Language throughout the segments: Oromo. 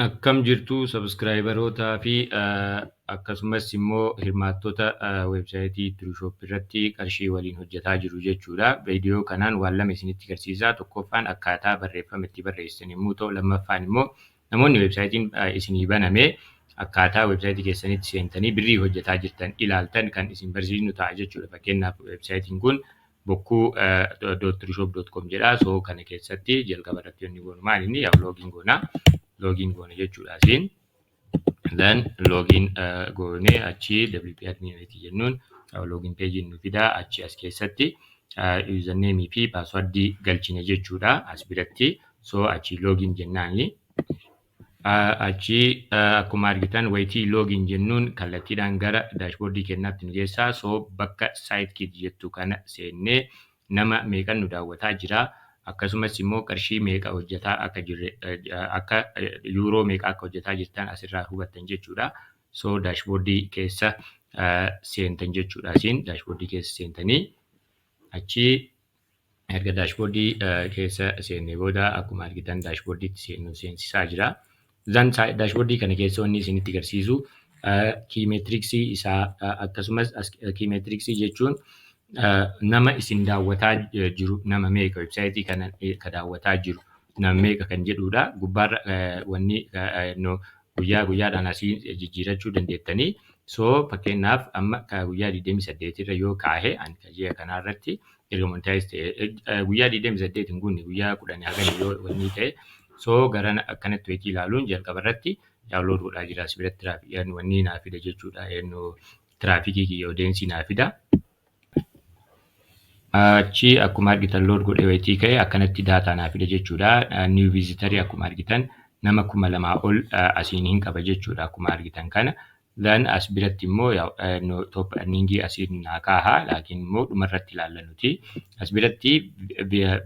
Akkam jirtu sabskraayibarootaa fi akkasumas immoo hirmaattota weebsaayitii Tiruushoop irratti qarshii waliin hojjetaa jiru jechuudha. Viidiyoo kanaan waan lama isinitti agarsiisa. Tokkoffaan akkaataa barreeffama itti barreessan yommuu ta'u, lammaffaan immoo namoonni weebsaayitiin isinii baname akkaataa weebsaayitii keessanitti seentanii birrii hojjetaa jirtan ilaaltan kan isin barsiisnu ta'a jechuudha. Fakkeenyaaf weebsaayitiin kun bokkuu.tirushop.com jedha. So kana keessatti jalqaba irratti yommuu goonu maal inni loogiin goona. Loogiin goone jechuudha asiin. Then loogiin goone achi WP admin jennuun loogiin peejiin nu fida achi as keessatti username fi passwordii galchine jechuudha as biratti. So achi loogiin jennaani. Achi akkuma argitan wayitii loogiin jennuun kallattiidhaan gara daashboordii keenyaatti nu geessaa. So bakka saayitkit jettu kana seennee nama meeqan nu daawwataa jira. Akkasumas immoo qarshii meeqa hojjetaa akka jirre akka yuuroo meeqa akka hojjetaa jirtan asirraa hubattan jechuudha. So daashboordii keessa seentan jechuudha. Asiin daashboordii keessa seentanii achi erga daashboordii keessa seennee booda akkuma argitan daashboordiitti nu seensisaa jira. Daashboordii kana keessa wanni isinitti agarsiisu kiimeetiriksii isaa akkasumas kiimeetiriksii jechuun nama isin daawwataa jiru nama meeqa weebsaayitii kana ka daawwataa jiru nama meeqa kan jedhudha. Gubbaarra wanni guyyaa guyyaadhaan asii jijjiirachuu dandeettanii. So fakkeenyaaf amma guyyaa 28 irra yoo kaa'e ani kajee kanarratti erga monitaayiz ta'e guyyaa 28 hin guunne guyyaa 10 hagan yoo wanni ta'e so gara akkanatti weetii ilaaluun jalqaba irratti daawunlood godhaa jira. As biratti wanni naa fida jechuudha. Tiraafikii kiyyoo deensii naa fida. Achi akkuma argitan load godhee wayitii ka'e akkanatti daataa naa fida jechuudha. New visitor akkuma argitan nama 2,000 ol asiin hin qaba jechuudha. Akkuma argitan kana. Then as biratti immoo top earningii asiin naa kaaha. Laakiin immoo dhumarratti ilaalla nuti. As biratti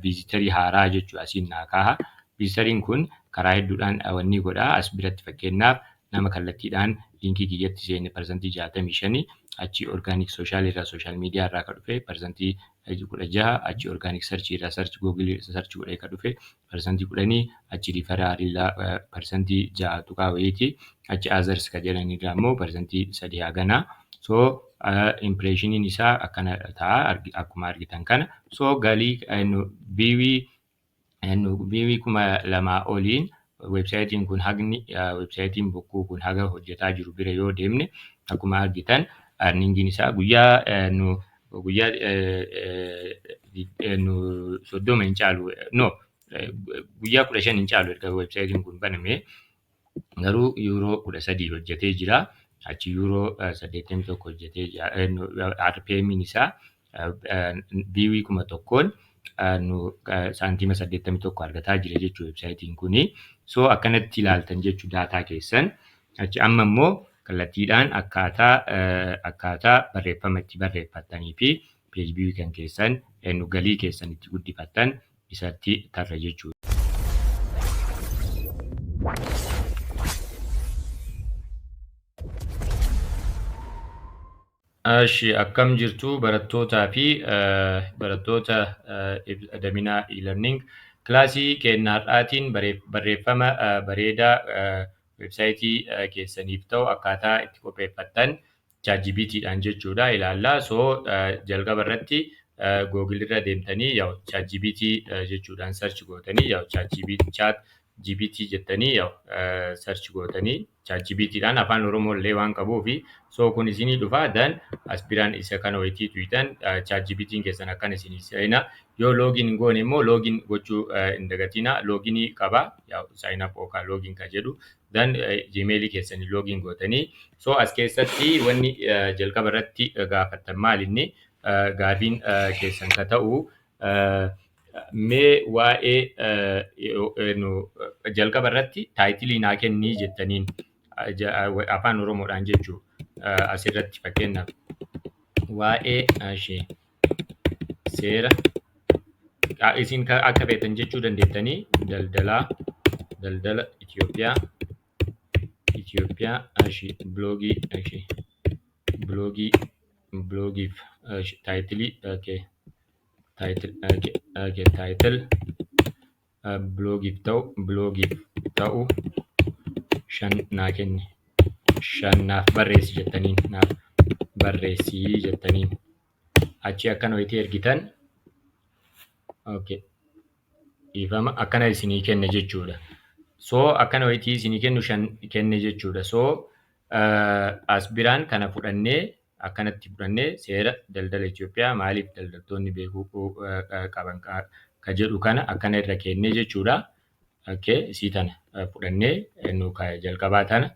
visitarii haaraa jechuudha asiin naa kaaha. Visitariin kun karaa hedduudhaan wanni godha. As biratti fakkeenyaaf nama kallattiidhaan liinkii kiyyatti seenne parsantii 65 achi orgaanik sooshaal irraa sooshaal miidiyaa irraa kan dhufe parsantii 16 achi orgaanik sarchii irraa sarchi googilii sarchi godhee kan dhufe parsantii 10 achi riifaraaliirraa parsantii 6 tuqaa wayiiti achi azars kan jedhanirraa immoo parsantii 3 haganaa. So impireeshiniin isaa akkana ta'a akkuma argitan kana. So galii biiwii 2,000 oliin weebsaayitiin kun hagni weebsaayitiin bokkuu kun haga hojjetaa jiru bira yoo deemne akkuma argitan earningiin isaa guyyaa 30 hin caalu guyyaa 15 hin caalu erga weebsaayitiin kun baname garuu yuuroo 13 hojjetee jira. Achi yuuroo 81 hojjetee jira. RPM'n isaa biiwii 1,000 saantiima 81 argataa jira jechuudha weebsaayitiin kuni. So akkanatti ilaaltan jechuu daataa keessan. Achi amma immoo kallattiidhaan akkaataa barreeffama itti barreeffattanii fi peej biiwii kan keessan galii keessan itti guddifattan isatti tarra jechuudha. Akkam jirtu barattootaa fi barattoota adaminaa e-learning kilaasii kennaadhaatiin barreeffama bareedaa weebsaayitii keessaniif ta'u akkaataa itti qopheeffattan ChatGPT'dhaan jechuudha ilaallaa. So jalqaba irratti Google irra deemtanii ChatGPT jechuudhaan search gootanii ChatGPT jettanii search gootanii ChatGPT'dhaan afaan Oromoo illee waan qabuufi so kun isinii dhufa dan aspiraan isa kana wayitii tuwitan ChatGPT'n keessan akkana isinii seena. Yoo loogiin goone immoo loogiin gochuu hin dagatina. Loogiinii qaba sign up yookaan loogiin kan jedhu dan Gmail keessanii loogiin gootanii so as keessatti wanni jalqaba irratti gaafattan maal inni gaafiin keessan ka ta'u mee waa'ee jalqaba irratti taayitilii naa kennii jettaniin afaan Oromoodhaan jechuu asirratti fakkeenyaaf waa'ee seera isin akka feetan jechuu dandeettanii daldala Itoophiyaa bloogiif taayitilii taayitil bloogiif ta'u 5 naa kenni. 5 naaf barreessi jettaniin naaf barreessii jettaniin achi akkana wayitii ergitan okay. Dhiifama akkana isinii kenne jechuudha. So akkana wayitii isinii kennu 5 kenne jechuudha. So as biraan kana fudhannee akkanatti fudhannee seera daldala Itoophiyaa maaliif daldaltoonni beekuu qaban ka jedhu kana akkana irra kennee jechuudha. Okay, isii tana fudhannee nu jalqabaa tana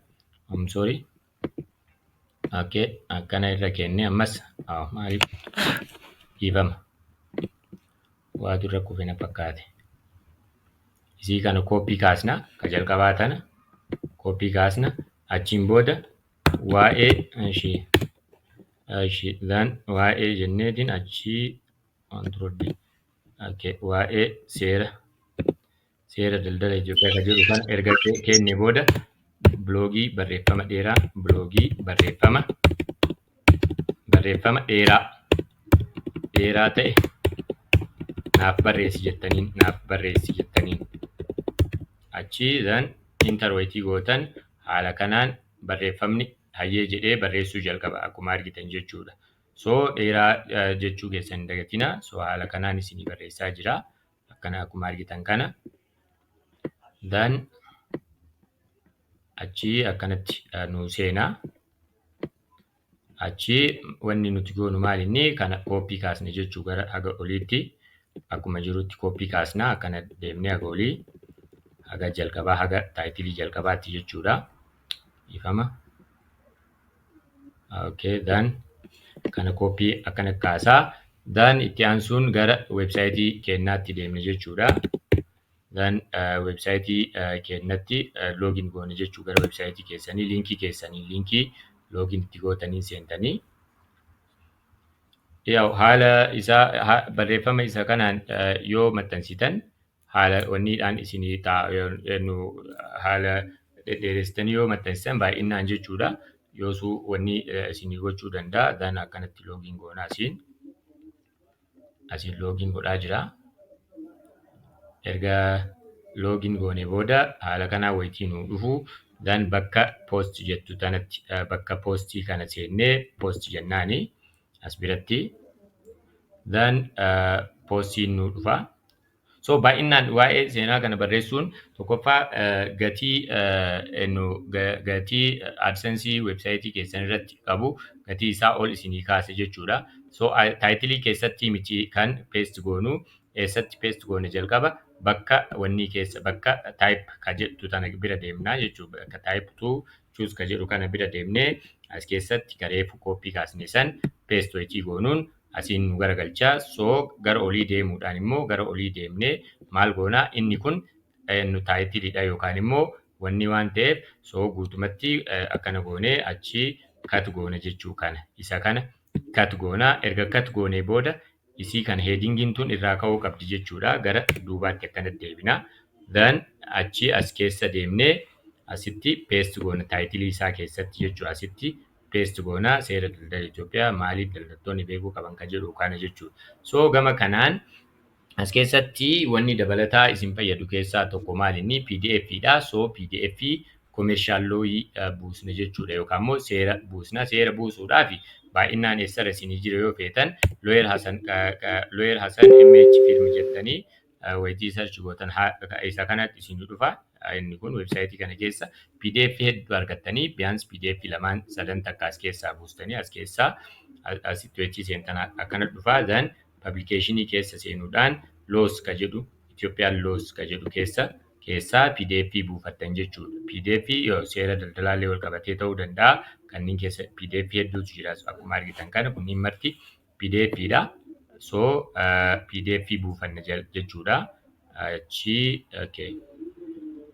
sorry. Okay, akkana irra kennee ammas maaliif dhiifama waatu irra kufe na fakkaate. Isii kana kooppii kaasna ka jalqabaa tana kooppii kaasna achiin booda waa'ee then waa'ee jenneetiin achii okay, waa'ee seera daldala Itoophiyaa ka jedhu kan erga kenne booda biloogii barreeffama dheeraa biloogii barreeffama dheeraa ta'e naaf barreessi jettaniin achii then enter wayitii gootan haala kanaan barreeffamni hayyee jedhee barreessuu jalqaba akkuma argitan jechuudha. So dheeraa jechuu keessan hin dagatina. So haala kanaan isinii barreessaa jira. Akkana akkuma argitan kana. Then achii akkanatti nu seenaa. Achii wanni nuti goonu maalinni kana kooppii kaasne jechuu gara haga oliitti akkuma jirutti kooppii kaasnaa akkana deemnee haga olii haga jalqabaa haga taayitilii jalqabaatti jechuudha. Ifama. Okay, then kana kooppii akkana kaasaa. Then itti aansuun gara weebsaayitii keenyaatti deemne jechuudha. Then weebsaayitii keenyatti login goone jechuu gara weebsaayitii keessanii liinkii login itti gootanii seentanii. Haala isaa barreeffama isa kanaan yoo maxxansitan haala wanniidhaan isinii haala dheeressitanii yoo maxxansitan baay'inaan jechuudha. Yoosuu wanni isinii gochuu danda'a. Then akkanatti login goona asiin login godhaa jira. Erga login goone booda haala kanaa wayitii nu dhufu. Then bakka post jettu tanatti bakka postii kana seennee post jennaani as biratti. Then postiin nu dhufa. So baay'inaan waa'ee seenaa kana barreessuun tokkoffaa gatii AdSense weebsaayitii keessan irratti qabu gatii isaa ol isinii kaase jechuudha. So taayitilii keessatti miti kan paste goonu eessatti paste goone jalqaba bakka wanni keessa bakka type ka jedhu tana bira deemnaa jechuudha. Bakka type to choose ka jedhu kana bira deemnee as keessatti gareefu kooppii kaasne san paste wayitii goonuun asiin nu garagalchaa. So gara olii deemuudhaan immoo gara olii deemnee maal goonaa inni kun nu taayitiliidha yookaan immoo wanni waan ta'eef so guutumatti akkana goonee achii cut goona jechuu kana isa kana cut goonaa. Erga cut goonee booda isii kana headingiin tun irraa ka'uu qabdi jechuudha. Gara duubaatti akkanatti deebinaa. Then achii as keessa deemnee asitti paste goona taayitilii isaa keessatti jechuudha. Asitti paste goonaa seera daldala Itoophiyaa maaliif daldaltoonni beekuu qaban ka jedhu kana jechuudha. So gama kanaan as keessatti wanni dabalataa isin fayyadu keessaa tokko maalinni PDF'dha. So PDF commercial law buusna jechuudha yookaan immoo seera buusna. Seera buusuudhaaf baay'inaan eessarra isinii jira yoo feetan Lawyer Hassan MH Film jettanii wayitii search gootan isa kanatti isin dhufa. Inni kun weebsaayitii kana keessa PDF hedduu argattanii biyyaans PDF 2-3 takka as keessaa buustanii as keessaa asitti wayitii seentan akkana dhufaa. Then publicationii keessa seenuudhaan laws ka jedhu Itoophiyaan laws ka jedhu keessaa PDF buufattan jechuudha. PDF yoo seera daldalaallee wal qabatee ta'uu danda'a. Kanneen keessa PDF hedduutu jira. Akkuma argitan kana kunniin marti PDF'dha. So PDF buufanna jechuudha. Achii okay.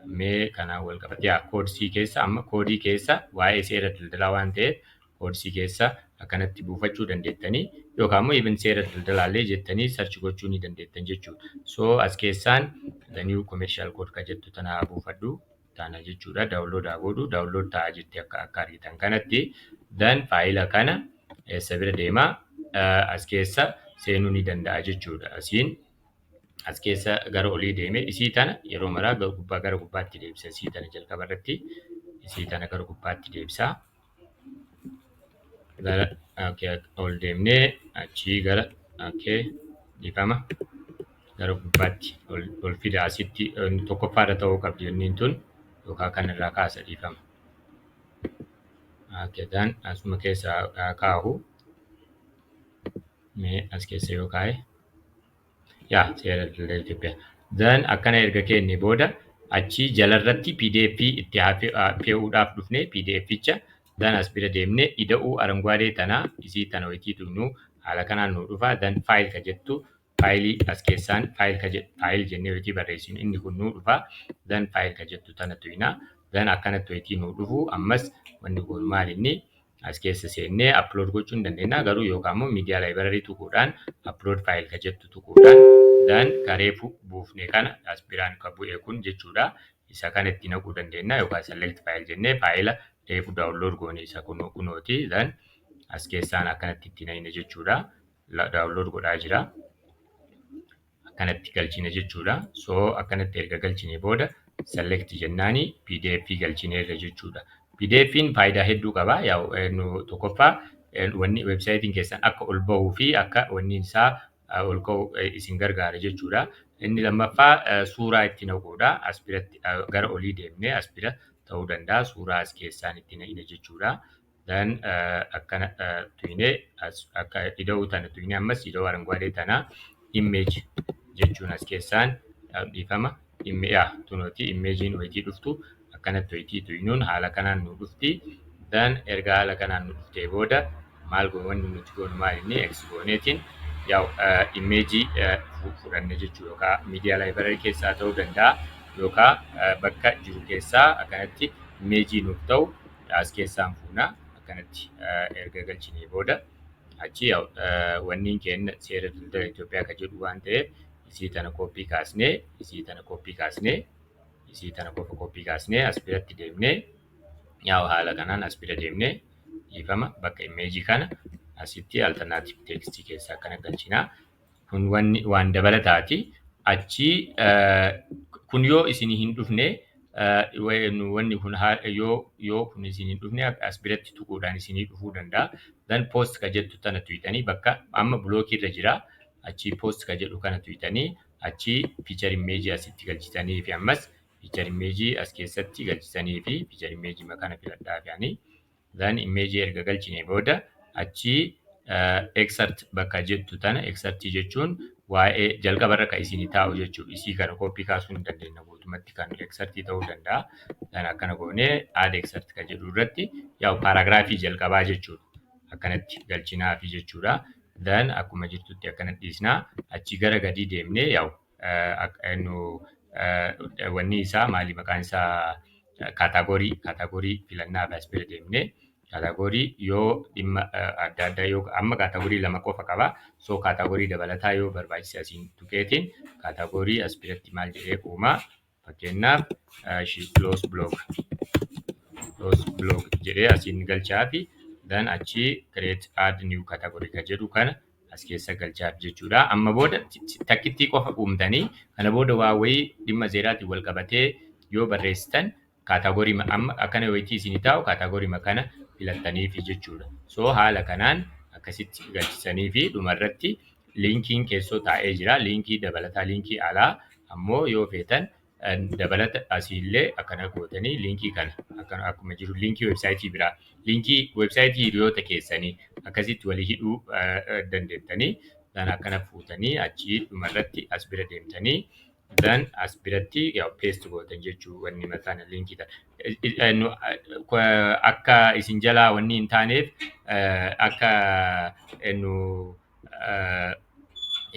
Mee kanaan wal qabatee koodsii keessa amma koodii keessa waa'ee seera daldalaa waan ta'eef koodsii keessa akkanatti buufachuu dandeettanii yookaan immoo even seera daldalaallee jettanii search gochuu ni dandeettan jechuudha. So as keessaan the new commercial code ka jettu tana buufadhu tana jechuudha. Download godhu download ta'a jettee akka argitan kanatti. Then faayila kana eessa bira deemaa as keessa seenuu ni danda'a jechuudha. Asiin as keessa gara olii deemee isii tana yeroo maraa gara gubbaatti deebisa. Isii tana jalqaba irratti isii tana gara gubbaatti deebisaa. Gara ol deemnee achii gara dhiifama gara gubbaatti ol fida asitti tokkoffaarra ta'uu qabdi jenniin tun yookaan kanarraa kaasa dhiifama. Akkeetaan asuma keessa kaa'u mee as keessa yoo kaa'e seera daldala Itoophiyaa. Then akkana erga kenne booda achii jalarratti PDF itti fe'uudhaaf dhufne PDFicha then as bira deemnee ida'uu aranguwaadee tanaa isii tana wayitii tuqnu haala kanaan nu dhufa then faayil ka jettu faayilii as keessaan faayil jennee wayitii barreessinu inni kun nu dhufa then faayil ka jettu tana tuyna then akkanatti wayitii nu dhufu ammas wanni kun maal inni as keessa seennee upload gochuu hin dandeenya garuu yookaan immoo miidiyaa laayibrarii tuquudhaan upload faayil ka jettu tuquudhaan then kareefu buufne kana as biraan kan bu'e kun jechuudha. Isa kana itti naquu dandeenya yookaan select faayil jennee faayila reefu daawunlood goone isa kunooti then as keessaan akkanatti itti naqne jechuudha. Daawunlood godhaa jira. Akkanatti galchine jechuudha. So akkanatti erga galchine booda select jennaani PDF galchineerra jechuudha. PDF'n faayidaa hedduu qaba. Tokkoffaa wanni websaayitiin keessan akka ol bahuu fi akka wanni isaa ol ka'u isin gargaara jechuudha. Inni lammaffaa suuraa itti naquudha. As biratti gara olii deemnee as bira ta'uu danda'a. Suuraa as keessaan itti naqne jechuudha. Then akkana tuyne akka ida'uu tana tuyne ammas ida'uu aranguwaadee tana image jechuun as keessaan dhiifama tunooti imeejiin wayitii dhuftu akkanatti wayitii tuynuun haala kanaan nu dhufti. Then erga haala kanaan nu dhuftee booda maal wanni nuti goonu maal inni X gooneetiin imeejii fudhanne jechuudha yookaan miidiyaa laayibrarii keessaa ta'uu danda'a yookaan bakka jiru keessaa akkanatti imeejii nuuf ta'u as keessaan fuuna akkanatti erga galchinee booda achi wanni keenya seera daldala Itoophiyaa kan jedhu waan ta'eef isii tana kooppii kaasnee as biratti deemnee haala kanaan as bira deemnee dhiifama bakka imeejii kana asitti alternative text keessaa akkana galchinaa. Kun waan dabalataati. Achi kun yoo isinii hin dhufne wanni kun yoo kun isinii hin dhufne as biratti tuquudhaan isinii dhufuu danda'a. Then post ka jettu tana tuyitanii bakka amma blookii irra jira. Achi post ka jedhu kana tuyitanii achi feature image asitti galchitanii fi ammas feature image as keessatti galchitanii fi feature image makana filadhaa fi then image erga galchine booda achi extract bakka jettu tana extract jechuun waa'ee jalqabarra kan isinii taa'u jechuudha. Isii kana kooppii kaasuu hin dandeenya guutumatti kan extract ta'uu danda'a. Dan akkana goonee add extract kan jedhu irratti paaraagiraafii jalqabaa jechuudha. Akkanatti galchinaa fi jechuudha. Dan akkuma jirtutti akkanatti dhiisnaa achi gara gadii deemnee wanni isaa maali maqaan isaa kaataagorii filannaa as bira deemnee kaataagorii yoo dhimma adda addaa yoo amma kaataagorii lama qofa qaba. So kaataagorii dabalataa yoo barbaachise asiin tuqeetiin kaataagorii as biratti maal jedhee uumaa fakkeenyaaf close blog jedhee asiin galchaa fi dan achi create add new category ka jedhu kana as keessa galchaaf jechuudha. Amma booda takkittii qofa uumtanii kana booda waa wayii dhimma seeraatiin wal qabatee yoo barreessitan kaataagorii amma akkana wayitii isinii taa'u kaataagorii kana filattanii fi jechuudha. So haala kanaan akkasitti galchisanii fi dhumarratti liinkiin keessoo taa'ee jira. Liinkii dabalataa liinkii alaa ammoo yoo feetan dabalata asiillee akkana gootanii liinkii kana akkuma jiru liinkii websaayitii biraa liinkii websaayitii hiriyoota keessanii akkasitti walii hidhuu dandeettanii dan akkana fuutanii achii dhumarratti as bira deemtanii dan as biratti paste gootan jechuu wanni mataan liinkii akka isin jalaa wanni hin taaneef akka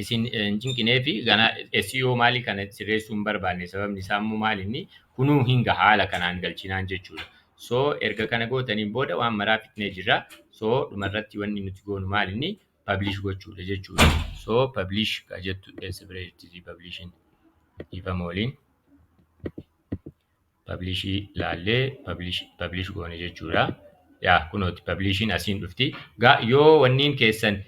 isin hin cinqinee fi gana SEO maalii kana sirreessuu hin barbaanne sababni isaa immoo maal inni kunuu hinga haala kanaan galchinaan jechuudha. So erga kana gootaniin booda waan maraa fitnee jirra. So dhumarratti wanni nuti goonu maal inni publish gochuudha jechuudha. So publish ka jettu eessa bira jirti publishin ifama waliin publishii laallee publish goone jechuudha. Kunooti publishiin asiin dhufti. Yoo wanniin keessan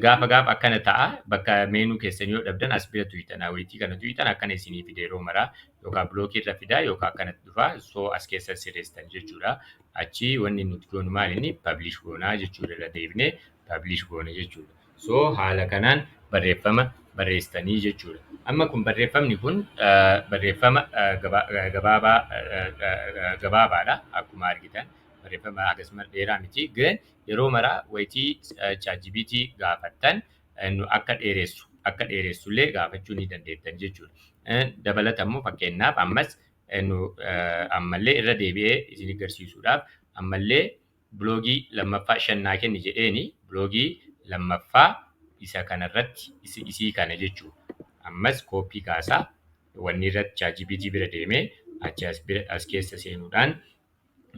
gaafa akkana ta'a bakka meenuu keessan yoo dhabdan as bira tuwitan awweetii kana tuwitan akkana isinii fide yeroo maraa yookaan bilookii irra fidaa yookaan akkanatti dhufaa soo as keessa sirreessitan jechuudha. Achi wanni nuti goonu maalinni pablish goonaa jechuudha irra deebinee pablish goona jechuudha. Soo haala kanaan barreeffama barreessitanii jechuudha. Amma kun barreeffamni kun barreeffama gabaabaadha akkuma argitan. Barreeffama akkasuma dheeraa miti. Garuu yeroo maraa wayitii ChatGPT gaafattan akka dheeressu illee gaafachuu ni dandeettan jechuudha. Dabalata immoo fakkeenyaaf ammallee irra deebi'ee isin agarsiisuudhaaf ammallee biloogii lammaffaa shannaa kenni jedheeni biloogii lammaffaa isa kanarratti isii kana jechuudha. Ammas kooppii kaasaa wanni irratti ChatGPT bira deemee achi as keessa seenuudhaan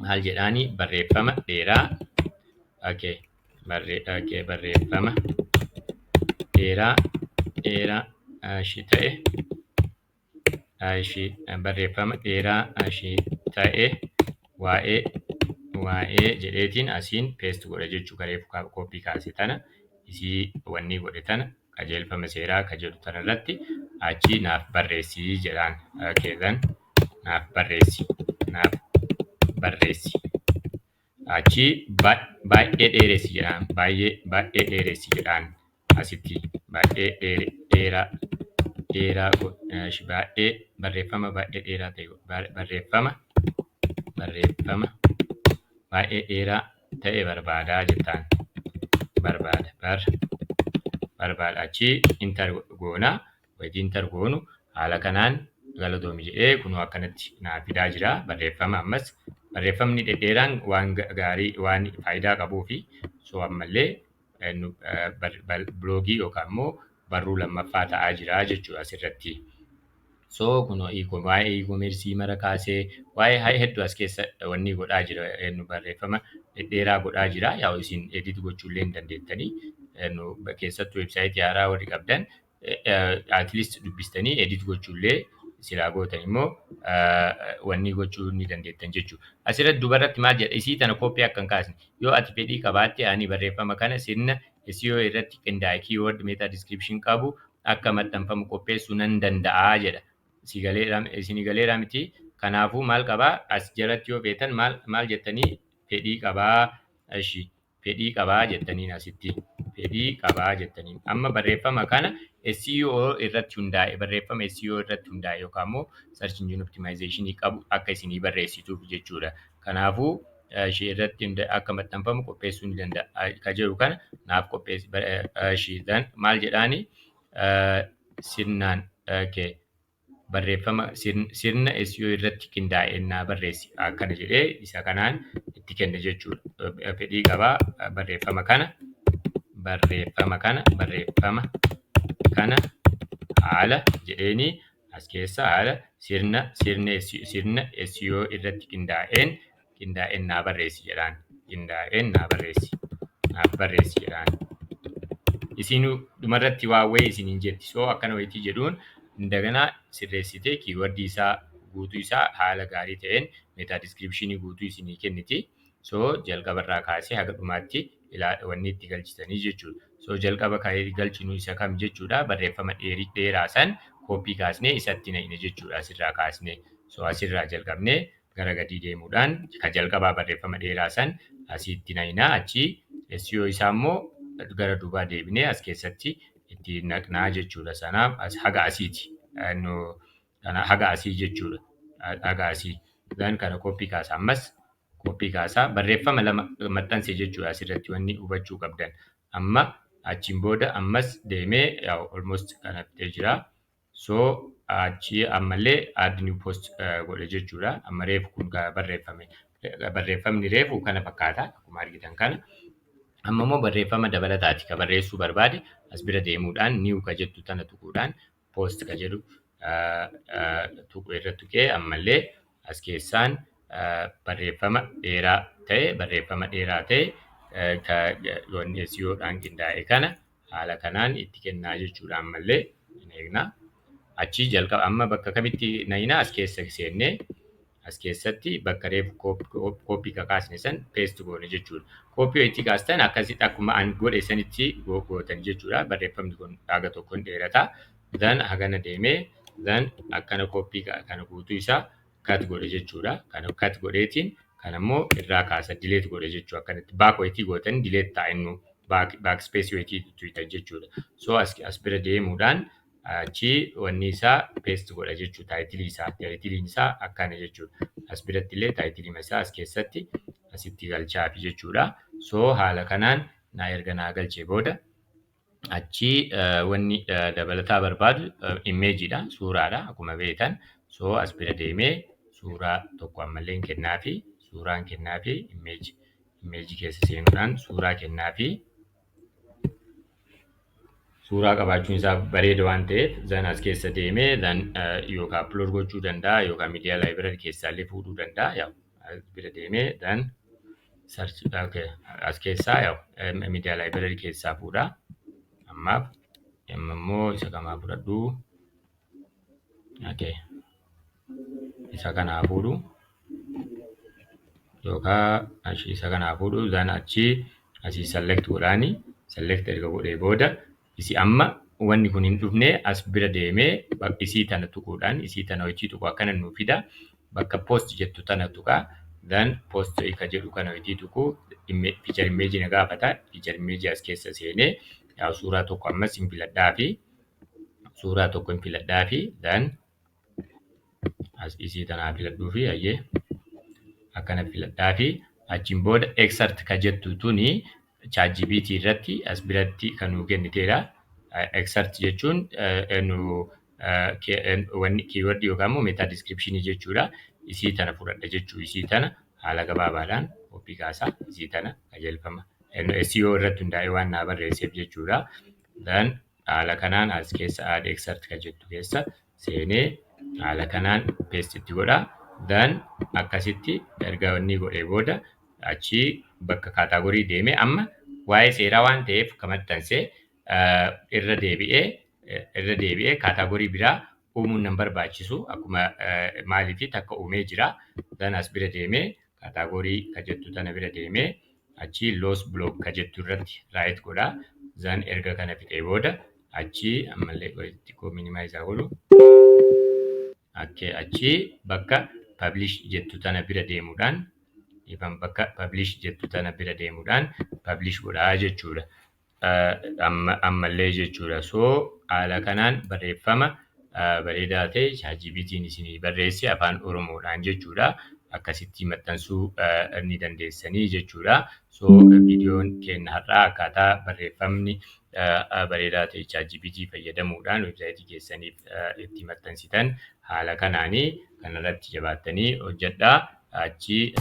maal jedhaani barreeffama dheeraa barreeffama dheeraa ta'e barreeffama dheeraa ta'e waa'ee jedheetiin asiin peest godha jechuu kareef kooppii kaase tana isii wanni godhe tana qajeelfama seeraa ka jedhu tana irratti achi naaf barreessii jedhaan keessan naaf barreessi achi baay'ee dheeressi jedhaan baay'ee dheeressi jedhaan asitti baay'ee dheeraa baay'ee barreeffama baay'ee dheeraa ta'e barreeffama baay'ee dheeraa ta'e barbaadaa jettaan barbaada achi intar goonaa wayitii intar goonu haala kanaan galatoomi jedhee kunoo akkanatti naa fidaa jira barreeffama ammas barreeffamni dhedheeraan waan gaarii waan faayidaa qabuu fi soo ammallee biloogii yookaan immoo barruu lammaffaa ta'aa jira jechuudha asirratti. Soo kunoo waa'ee e-commerce mara kaasee waa'ee hedduu as keessa wanni godhaa jira barreeffama dhedheeraa godhaa jira yaa isin edit gochuullee hin dandeettanii keessattuu websaayitii haaraa warri qabdan at least dubbistanii edit gochuullee silaa gootan immoo wanni gochuu ni dandeettan jechuudha. Asirratti dubarratti maal jedha isii tana kooppii akka hin kaasne yoo ati fedhii qabaatte ani barreeffama kana sirna SEO irratti qindaa'e keyword meta description qabu akka maxxanfamu qopheessuu nan danda'aa jedha. Isinii galeera miti. Kanaafuu maal qabaa as jalatti yoo feetan maal jettanii fedhii qabaa jettaniin asitti fedhii qabaa jettaniin amma barreeffama kana SEO irratti hundaa'e yookaan immoo search engine optimization qabu akka isinii barreessituuf jechuudha. Kanaafuu ishee irratti akka maxxanfamu qopheessuu ni danda'a ka jedhu kana naaf qopheessi maal jedhaani sirnaan barreeffama sirna SEO irratti qindaa'e naa barreessi akkana jedhee isa kanaan itti kenne jechuudha. Fedhii qabaa barreeffama kana haala jedheeni as keessa haala sirna SEO irratti qindaa'een naa barreessi jedhaan naaf barreessi jedhaan. Isin dhumarratti waawwee isiniin jetti soo akkana wayitii jedhuun indaganaa sirreessitee kiiwardii isaa guutuu isaa haala gaarii ta'een meta descriptionii guutuu isinii kenniti. Soo jalqabarraa kaasee haga dhumaatti wanni itti galchitanii jechuudha. Soo jalqaba galchinu isa kam jechuudha barreeffama dheeraa san kooppii kaasnee isatti naqne jechuudha asirraa kaasnee. Soo asirraa jalqabnee gara gadii deemuudhaan ka jalqabaa barreeffama dheeraa san asitti naqnaa achi SEO isaa immoo gara duubaa deebinee as keessatti itti naqnaa jechuudha. Sanaaf haga asiiti. Haga asii jechuudha. Haga asii. Kana kooppii kaasa ammas kooppii kaasaa barreeffama lama maxxanse jechuudha asirratti wanni hubachuu qabdan. Amma achiin booda ammas deemee almost kana fitee jira. Soo achi ammallee add new post godhe jechuudha. Amma reefu kun barreeffamni reefu kana fakkaata akkuma argitan kana. Amma immoo barreeffama dabalataati ka barreessuu barbaade as bira deemuudhaan new ka jettu tana tuquudhaan post ka jedhu irra tuqee ammallee as keessaan barreeffama dheeraa ta'e wanni SEO'dhaan qindaa'e kana haala kanaan itti kennaa jechuudha. Ammallee hin eegnaa. Achi jalqaba amma bakka kamitti naqnaa as keessa seennee as keessatti bakka reefu kooppii kakaasne san paste goone jechuudha. Kooppii itti kaastan akkasitti akkuma an godhe sanitti gootan jechuudha. Barreeffamni kun haga tokkoon dheerata. Then hagana deemee then akkana kooppii kana guutuu isaa cut godhe jechuudha. Kana cut godheetiin kan ammoo irraa kaasa delete godhe jechuudha. Akkanatti back wayitii gootan delete ta'a inni backspace wayitii tuqxan jechuudha. So as bira deemuudhaan achi wanni isaa paste godha jechuudha. Taayitiliin isaa akkana jechuudha. As biratti illee taayitiliin isaa as keessatti asitti galchaafi jechuudha. So haala kanaan erga naa galchee booda achi wanni dabalataa barbaadu imeejiidha, suuraadha akkuma beektan. So as bira deemee suuraa tokko ammallee kennaafi suuraan kennaafi imeejii keessa seenuudhaan suuraa kennaafi suuraa qabaachuun isaa bareeda waan ta'eef zan as keessa deemee zan yookaan upload gochuu danda'a yookaan miidiyaa laayibireerii keessaallee fuudhuu danda'a. As bira deemee zan as keessaa miidiyaa laayibireerii keessaa fuudha. Ammaaf immoo isa kamaa fudhadhu. Isa kanaa fuudhu yookaan isa kanaa fuudhu zan achi asii select godhaani. Select erga godhee booda isi amma wanni kun hin dhufne as bira deemee isii tana tuquudhaan isii tana hojii tuqu akkana nuu fida. Bakka post jettu tana tuqaa. Then post ka jedhu kana hojii tuqu feature image na gaafata. Feature image as keessa seenee suuraa tokko ammas hin filadhaa fi then as isii tanaa filadhuu fi ayyee akkana filadhaa fi achiin booda extract ka jettu tuni ChatGPT irratti as biratti kan nu kenniteedha. Extract jechuun wanni keyword yookaan immoo meta description jechuudha. Isii tana fudhadha jechuu isii tana haala gabaabaadhaan koppii kaasaa isii tana qajeelfama. SEO irratti hundaa'ee waan naa barreesseef jechuudha. Then haala kanaan as keessa add extract ka jettu keessa seenee haala kanaan paste itti godha. Then akkasitti erga wanni godhee booda achi bakka kaataagorii deemee amma waa'ee seeraa waan ta'eef kan maxxansee irra deebi'ee kaataagorii biraa uumuun nan barbaachisu akkuma maaliif takka uumee jira. Then as bira deemee kaataagorii ka jettu tana bira deemee achi loss block ka jettu irratti right godha. Then erga kana fixee booda achi ammallee xiqqoo minimize godhu. Achi bakka publish jettu tana bira deemuudhaan publish godhaa jechuudha. Ammallee jechuudha. So haala kanaan barreeffama bareedaa ta'e ChatGPT'n isinii barreesse afaan Oromoodhaan jechuudha. Akkasitti maxxansuu ni dandeessanii jechuudha. So viidiyoon keenya har'aa akkaataa barreeffamni bareedaa ta'e ChatGPT fayyadamuudhaan websaayitii keessaniif itti maxxansitan haala kanaanii kanarratti jabaattanii hojjedhaa. Achi